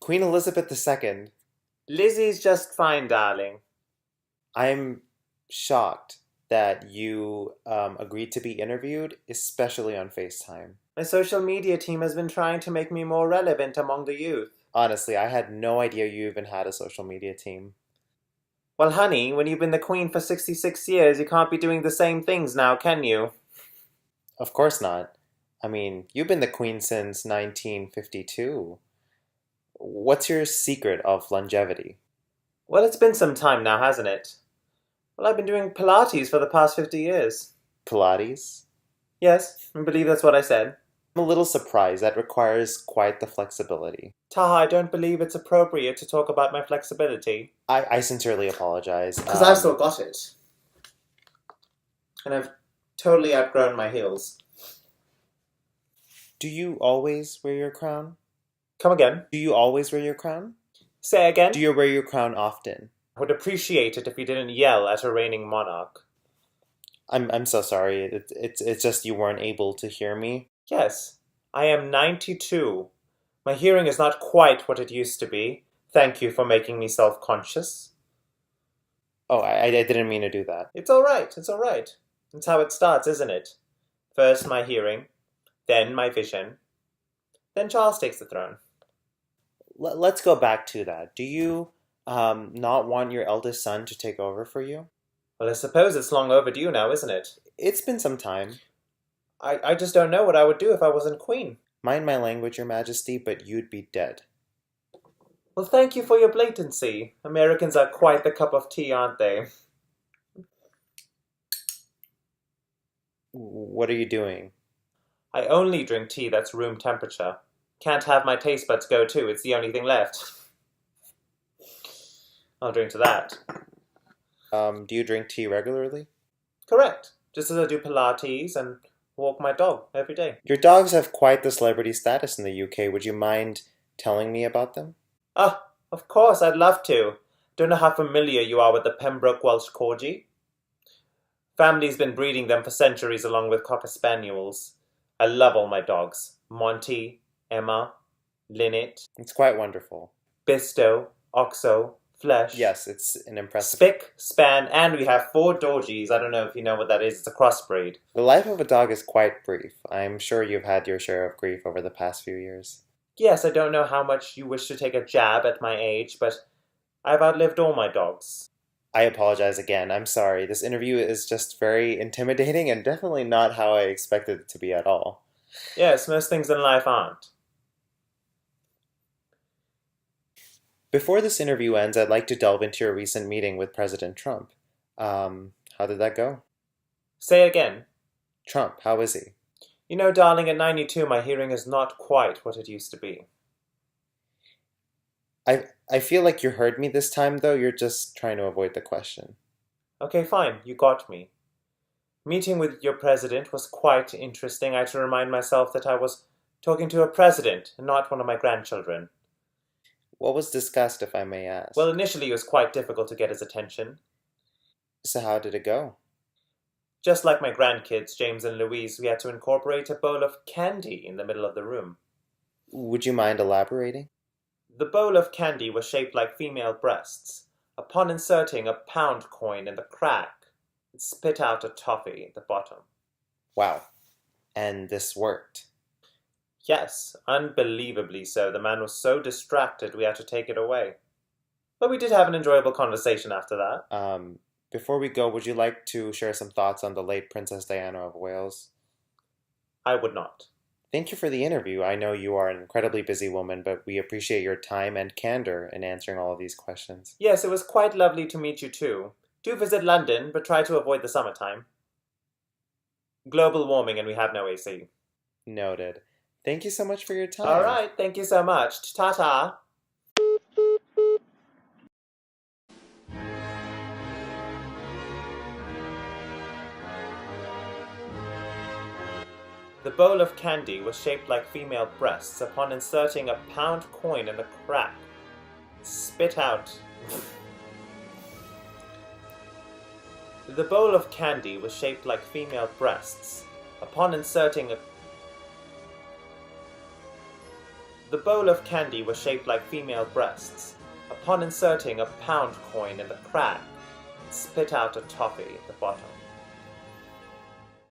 Queen Elizabeth II. Lizzie's just fine, darling. I'm shocked that you agreed to be interviewed, especially on FaceTime. My social media team has been trying to make me more relevant among the youth. Honestly, I had no idea you even had a social media team. Well, honey, when you've been the queen for 66 years, you can't be doing the same things now, can you? Of course not. I mean, you've been the queen since 1952. What's your secret of longevity? Well, it's been some time now, hasn't it? Well, I've been doing Pilates for the past 50 years. Pilates? Yes, I believe that's what I said. I'm a little surprised. That requires quite the flexibility. Taha, I don't believe it's appropriate to talk about my flexibility. I sincerely apologize. Because I've still got it. And I've totally outgrown my heels. Do you always wear your crown? Come again. Do you always wear your crown? Say again. Do you wear your crown often? I would appreciate it if you didn't yell at a reigning monarch. I'm so sorry. It's just you weren't able to hear me. Yes, I am 92. My hearing is not quite what it used to be. Thank you for making me self-conscious. Oh, I didn't mean to do that. It's alright, it's alright. That's how it starts, isn't it? First my hearing, then my vision, then Charles takes the throne. Let's go back to that. Do you not want your eldest son to take over for you? Well, I suppose it's long overdue now, isn't it? It's been some time. I just don't know what I would do if I wasn't queen. Mind my language, Your Majesty, but you'd be dead. Well, thank you for your blatancy. Americans are quite the cup of tea, aren't they? What are you doing? I only drink tea that's room temperature. Can't have my taste buds go too, it's the only thing left. I'll drink to that. Do you drink tea regularly? Correct. Just as I do Pilates and walk my dog every day. Your dogs have quite the celebrity status in the UK. Would you mind telling me about them? Ah, of course, I'd love to. Don't know how familiar you are with the Pembroke Welsh Corgi. Family's been breeding them for centuries along with Cocker Spaniels. I love all my dogs. Monty, Emma, Linnet, It's quite wonderful. Bisto, Oxo, Flesh. Yes, it's an impressive... Spick, Span, and we have 4 Dorgies. I don't know if you know what that is. It's a crossbreed. The life of a dog is quite brief. I'm sure you've had your share of grief over the past few years. Yes, I don't know how much you wish to take a jab at my age, but I've outlived all my dogs. I apologize again. I'm sorry. This interview is just very intimidating and definitely not how I expected it to be at all. Yes, most things in life aren't. Before this interview ends, I'd like to delve into your recent meeting with President Trump. How did that go? Say again. Trump, how is he? You know, darling, at 92 my hearing is not quite what it used to be. I feel like you heard me this time, though. You're just trying to avoid the question. Okay, fine, you got me. Meeting with your president was quite interesting. I had to remind myself that I was talking to a president and not one of my grandchildren. What was discussed, if I may ask? Well, initially it was quite difficult to get his attention. So how did it go? Just like my grandkids, James and Louise, we had to incorporate a bowl of candy in the middle of the room. Would you mind elaborating? The bowl of candy was shaped like female breasts. Upon inserting a pound coin in the crack, it spit out a toffee at the bottom. Wow. And this worked. Yes, unbelievably so. The man was so distracted we had to take it away. But we did have an enjoyable conversation after that. Before we go, would you like to share some thoughts on the late Princess Diana of Wales? I would not. Thank you for the interview. I know you are an incredibly busy woman, but we appreciate your time and candor in answering all of these questions. Yes, it was quite lovely to meet you too. Do visit London, but try to avoid the summertime. Global warming and we have no AC. Noted. Thank you so much for your time. All right, thank you so much. Ta-ta. The bowl of candy was shaped like female breasts. Upon inserting a pound coin in the crack, spit out. The bowl of candy was shaped like female breasts. Upon inserting a The bowl of candy was shaped like female breasts. Upon inserting a pound coin in the crack, it spit out a toffee at the bottom.